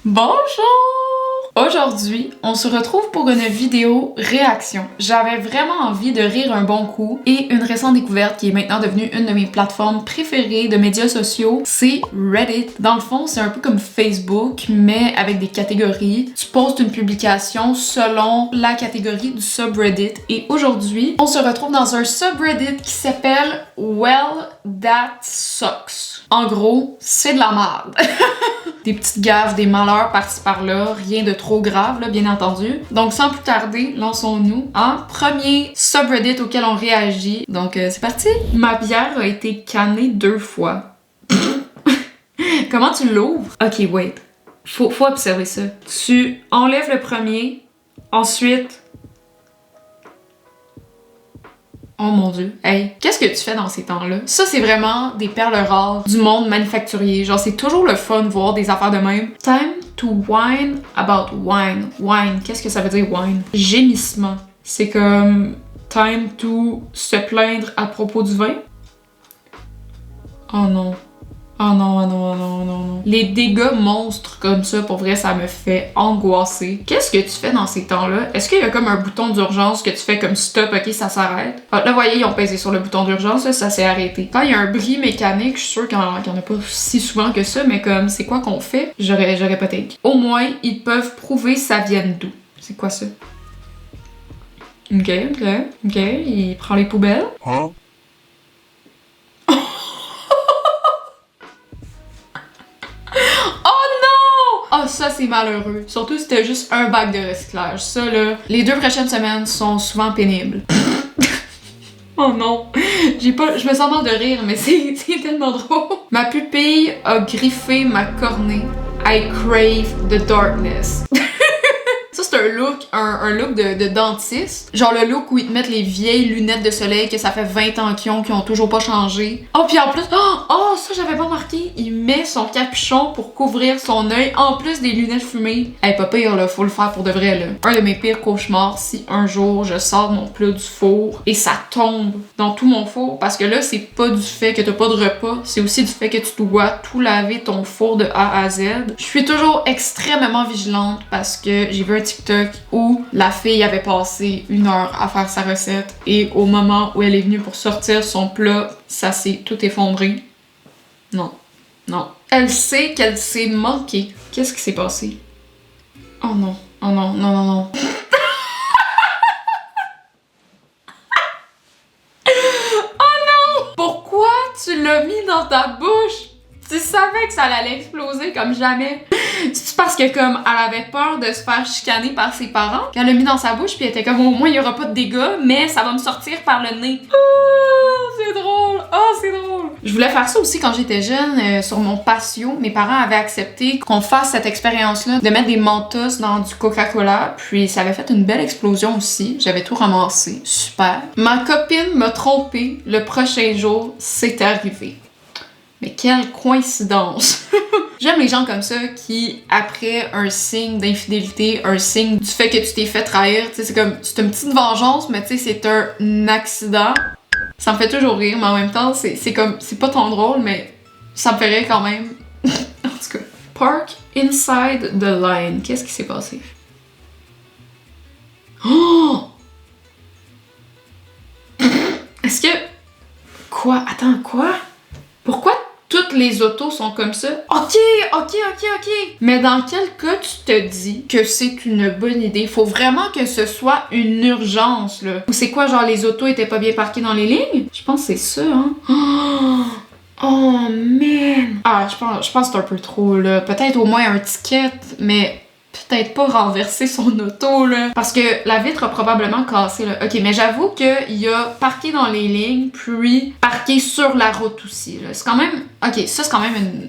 Bonjour! Aujourd'hui, on se retrouve pour une vidéo réaction. J'avais vraiment envie de rire un bon coup et une récente découverte qui est maintenant devenue une de mes plateformes préférées de médias sociaux, c'est Reddit. Dans le fond, c'est un peu comme Facebook, mais avec des catégories. Tu postes une publication selon la catégorie du subreddit et aujourd'hui, on se retrouve dans un subreddit qui s'appelle Well, That Sucks. En gros, c'est de la merde. Des petites gaffes, des malheurs par-ci par-là, rien de trop grave, là, bien entendu. Donc, sans plus tarder, lançons-nous en premier subreddit auquel on réagit. Donc, c'est parti! Ma bière a été cannée 2 fois. Comment tu l'ouvres? Ok, wait. Faut observer ça. Tu enlèves le premier, ensuite... Oh mon dieu. Hey, qu'est-ce que tu fais dans ces temps-là? Ça, c'est vraiment des perles rares du monde manufacturier. Genre, c'est toujours le fun de voir des affaires de même. Time to whine about wine. Wine, qu'est-ce que ça veut dire wine? Gémissement. C'est comme time to se plaindre à propos du vin. Oh non. Oh non, oh non, oh non, oh non, non. Les dégâts monstres comme ça, pour vrai, ça me fait angoisser. Qu'est-ce que tu fais dans ces temps-là? Est-ce qu'il y a comme un bouton d'urgence que tu fais comme stop, ok, ça s'arrête? Ah, là, vous voyez, ils ont pesé sur le bouton d'urgence, là, ça s'est arrêté. Quand il y a un bris mécanique, je suis sûre qu'il n'y en a pas si souvent que ça, mais comme, c'est quoi qu'on fait? J'aurais pas take. Au moins, ils peuvent prouver ça vient d'où. C'est quoi ça? Ok, il prend les poubelles. Hein? Oh, ça, c'est malheureux. Surtout si t'as juste un bac de recyclage. Ça, là, les 2 prochaines semaines sont souvent pénibles. Oh non, je me sens mal de rire, mais c'est tellement drôle. Ma pupille a griffé ma cornée. I crave the darkness. Ça, c'est un look, un look de dentiste. Genre le look où ils te mettent les vieilles lunettes de soleil que ça fait 20 ans qu'ils ont toujours pas changé. Oh, puis en plus, ça, j'avais pas remarqué. Il met son capuchon pour couvrir son œil, en plus des lunettes fumées. Hey, pas pire, là, faut le faire pour de vrai, là. Un de mes pires cauchemars, si un jour je sors mon plat du four et ça tombe dans tout mon four, parce que là, c'est pas du fait que t'as pas de repas, c'est aussi du fait que tu dois tout laver ton four de A à Z. Je suis toujours extrêmement vigilante parce que j'ai vu un TikTok où la fille avait passé 1 heure à faire sa recette et au moment où elle est venue pour sortir son plat, ça s'est tout effondré. Non. Elle sait qu'elle s'est manquée. Qu'est-ce qui s'est passé? Oh non. Oh non. Oh non! Pourquoi tu l'as mis dans ta bouche? Tu savais que ça allait exploser comme jamais. C'est parce que comme elle avait peur de se faire chicaner par ses parents qu'elle l'a mis dans sa bouche puis elle était comme au moins il y aura pas de dégâts mais ça va me sortir par le nez. Oh, c'est drôle. Oh, c'est drôle. Je voulais faire ça aussi quand j'étais jeune sur mon patio. Mes parents avaient accepté qu'on fasse cette expérience-là de mettre des Mentos dans du Coca-Cola puis ça avait fait une belle explosion aussi. J'avais tout ramassé. Super. Ma copine m'a trompée. Le prochain jour, c'est arrivé. Mais quelle coïncidence! J'aime les gens comme ça qui, après un signe d'infidélité, un signe du fait que tu t'es fait trahir, tu sais, c'est une petite vengeance, mais tu sais, c'est un accident. Ça me fait toujours rire, mais en même temps, c'est pas tant drôle, mais ça me fait rire quand même. En tout cas. Park inside the line. Qu'est-ce qui s'est passé? Oh! Est-ce que... Quoi? Attends, quoi? Pourquoi toutes les autos sont comme ça? Ok. Mais dans quel cas tu te dis que c'est une bonne idée? Faut vraiment que ce soit une urgence, là. Ou c'est quoi, genre les autos étaient pas bien parquées dans les lignes? Je pense que c'est ça, hein? Oh man! Ah, je pense que c'est un peu trop, là. Peut-être au moins un ticket, mais... peut-être pas renverser son auto, là. Parce que la vitre a probablement cassé, là. Ok, mais j'avoue qu'il a parqué dans les lignes, puis parqué sur la route aussi, là. C'est quand même... Ok, ça, c'est quand même une...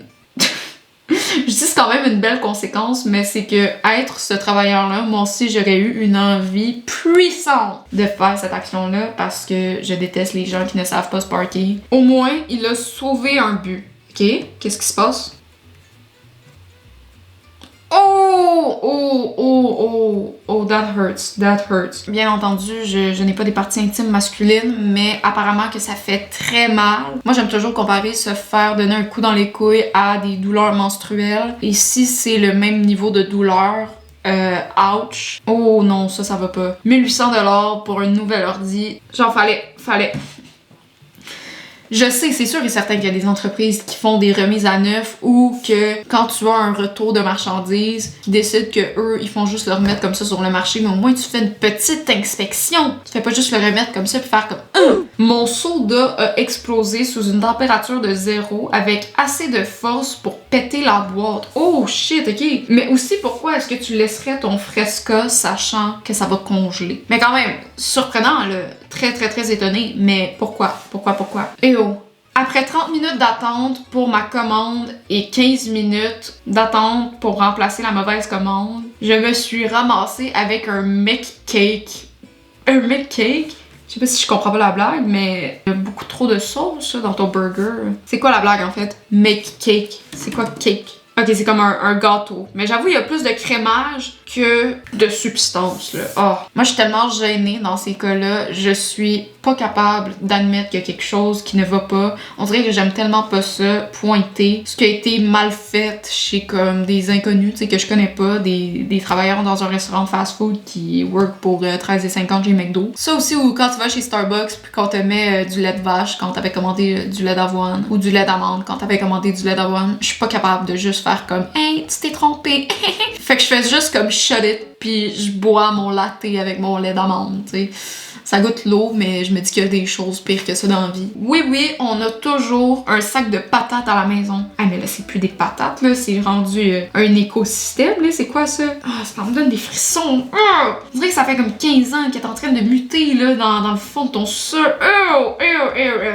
Je dis c'est quand même une belle conséquence, mais c'est que être ce travailleur-là, moi aussi, j'aurais eu une envie puissante de faire cette action-là parce que je déteste les gens qui ne savent pas se parker. Au moins, il a sauvé un but. Ok? Qu'est-ce qui se passe? Oh! that hurts. Bien entendu, je n'ai pas des parties intimes masculines, mais apparemment que ça fait très mal. Moi, j'aime toujours comparer se faire donner un coup dans les couilles à des douleurs menstruelles. Et si c'est le même niveau de douleur, ouch. Oh non, ça va pas. 1800$ pour un nouvel ordi. Genre, fallait. Je sais, c'est sûr et certain qu'il y a des entreprises qui font des remises à neuf ou que quand tu as un retour de marchandises, qui décident que eux, ils font juste le remettre comme ça sur le marché, mais au moins tu fais une petite inspection. Tu fais pas juste le remettre comme ça puis faire comme Mon soda a explosé sous une température de 0 avec assez de force pour péter la boîte. Oh shit, ok. Mais aussi, pourquoi est-ce que tu laisserais ton Fresca sachant que ça va congeler? Mais quand même, surprenant, là. Très, très, très étonnée. Mais pourquoi? Et oh! Après 30 minutes d'attente pour ma commande et 15 minutes d'attente pour remplacer la mauvaise commande, je me suis ramassée avec un McCake. Un McCake? Je sais pas si je comprends pas la blague, mais il y a beaucoup trop de sauce dans ton burger. C'est quoi la blague en fait? McCake. C'est quoi cake? Ok, c'est comme un gâteau. Mais j'avoue, il y a plus de crémage que de substance, là. Oh. Moi, je suis tellement gênée dans ces cas-là. Je suis pas capable d'admettre qu'il y a quelque chose qui ne va pas. On dirait que j'aime tellement pas ça, pointer ce qui a été mal fait chez comme des inconnus, tu sais, que je connais pas, des travailleurs dans un restaurant de fast-food qui work pour 13,50$ chez McDo. Ça aussi, ou quand tu vas chez Starbucks puis qu'on te met du lait de vache quand t'avais commandé du lait d'avoine, ou du lait d'amande quand t'avais commandé du lait d'avoine, je suis pas capable de juste faire comme « Hey, tu t'es trompé! » Fait que je fais juste comme « Shut it » puis je bois mon latte avec mon lait d'amande, tu sais. Ça goûte l'eau, mais je me dis qu'il y a des choses pires que ça dans la vie. Oui, on a toujours un sac de patates à la maison. Ah, mais là, c'est plus des patates, là, c'est rendu un écosystème, là, c'est quoi ça? Ah, ça me donne des frissons. On dirait que ça fait comme 15 ans qu'il est en train de muter, là, dans le fond de ton sol.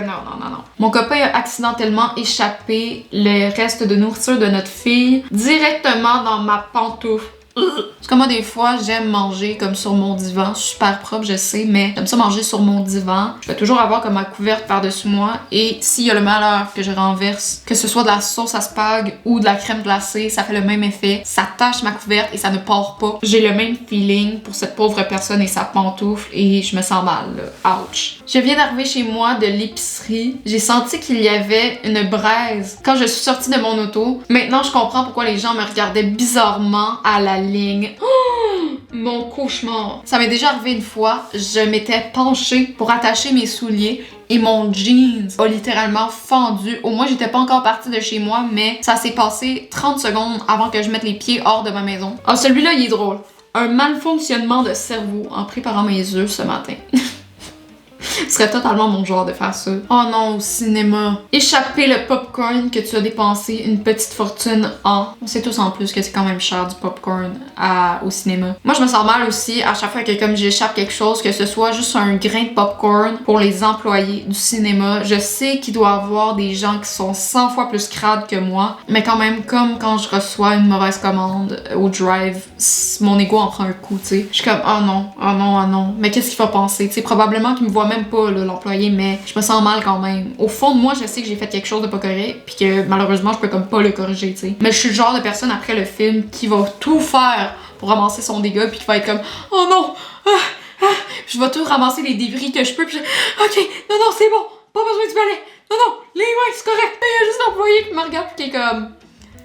Non. Mon copain a accidentellement échappé le reste de nourriture de notre fille directement dans ma pantoufle. Parce que moi, des fois, j'aime manger comme sur mon divan. Super propre, je sais, mais j'aime ça manger sur mon divan. Je vais toujours avoir comme ma couverte par-dessus moi. Et s'il y a le malheur que je renverse, que ce soit de la sauce à spag ou de la crème glacée, ça fait le même effet. Ça tache ma couverte et ça ne part pas. J'ai le même feeling pour cette pauvre personne et sa pantoufle et je me sens mal, là. Ouch. Je viens d'arriver chez moi de l'épicerie. J'ai senti qu'il y avait une braise quand je suis sortie de mon auto. Maintenant, je comprends pourquoi les gens me regardaient bizarrement à la ligne. Oh, mon cauchemar. Ça m'est déjà arrivé une fois, je m'étais penchée pour attacher mes souliers et mon jeans a littéralement fendu. Au moins, j'étais pas encore partie de chez moi, mais ça s'est passé 30 secondes avant que je mette les pieds hors de ma maison. Ah, celui-là, il est drôle. Un malfonctionnement de cerveau en préparant mes œufs ce matin. Ce serait totalement mon genre de faire ça. Oh non, au cinéma. Échapper le popcorn que tu as dépensé une petite fortune en. On sait tous en plus que c'est quand même cher du popcorn au cinéma. Moi, je me sens mal aussi à chaque fois que comme j'échappe quelque chose, que ce soit juste un grain de popcorn pour les employés du cinéma. Je sais qu'il doit y avoir des gens qui sont 100 fois plus crades que moi, mais quand même, comme quand je reçois une mauvaise commande au drive, mon ego en prend un coup, tu sais. Je suis comme, oh non. Mais qu'est-ce qu'il va penser? Tu sais, probablement qu'il me voit même pas, là, l'employé, mais je me sens mal quand même. Au fond de moi, je sais que j'ai fait quelque chose de pas correct, puis que malheureusement, je peux comme pas le corriger, tu sais. Mais je suis le genre de personne après le film qui va tout faire pour ramasser son dégât, puis qui va être comme, oh non, je vais tout ramasser les débris que je peux, puis ok, non, c'est bon, pas besoin du balai, non, les mains, c'est correct. Il y a juste l'employé qui me regarde, puis qui est comme,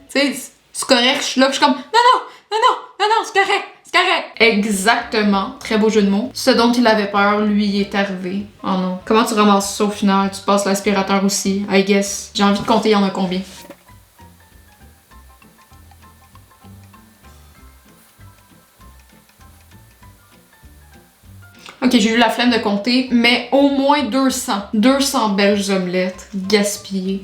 tu sais, c'est correct, je suis là, puis je suis comme, non, c'est correct. C'est correct! Exactement. Très beau jeu de mots. Ce dont il avait peur, lui, est arrivé. Oh non. Comment tu ramasses ça au final? Tu passes l'aspirateur aussi, I guess. J'ai envie de compter, il y en a combien? Ok, j'ai eu la flemme de compter, mais au moins 200. 200 belles omelettes gaspillées.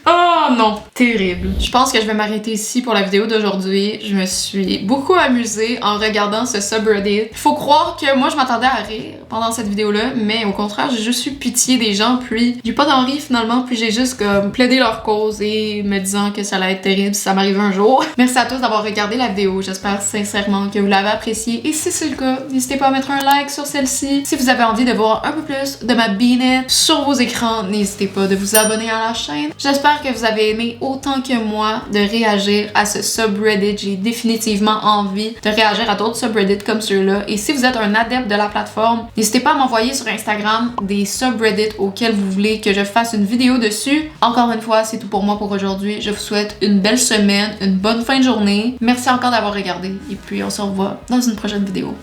Oh non, terrible. Je pense que je vais m'arrêter ici pour la vidéo d'aujourd'hui. Je me suis beaucoup amusée en regardant ce subreddit. Faut croire que moi je m'attendais à rire pendant cette vidéo-là, mais au contraire, j'ai juste eu pitié des gens, puis j'ai pas d'en rire finalement, puis j'ai juste comme plaidé leur cause et me disant que ça allait être terrible si ça m'arrivait un jour. Merci à tous d'avoir regardé la vidéo. J'espère sincèrement que vous l'avez appréciée et si c'est le cas, n'hésitez pas à mettre un like sur celle-ci. Si vous avez envie de voir un peu plus de ma binette sur vos écrans, n'hésitez pas de vous abonner à la chaîne. J'espère que vous avez avez aimé autant que moi de réagir à ce subreddit. J'ai définitivement envie de réagir à d'autres subreddits comme ceux-là. Et si vous êtes un adepte de la plateforme, n'hésitez pas à m'envoyer sur Instagram des subreddits auxquels vous voulez que je fasse une vidéo dessus. Encore une fois, c'est tout pour moi pour aujourd'hui. Je vous souhaite une belle semaine, une bonne fin de journée. Merci encore d'avoir regardé et puis on se revoit dans une prochaine vidéo.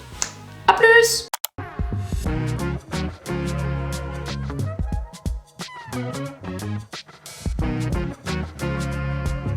À plus!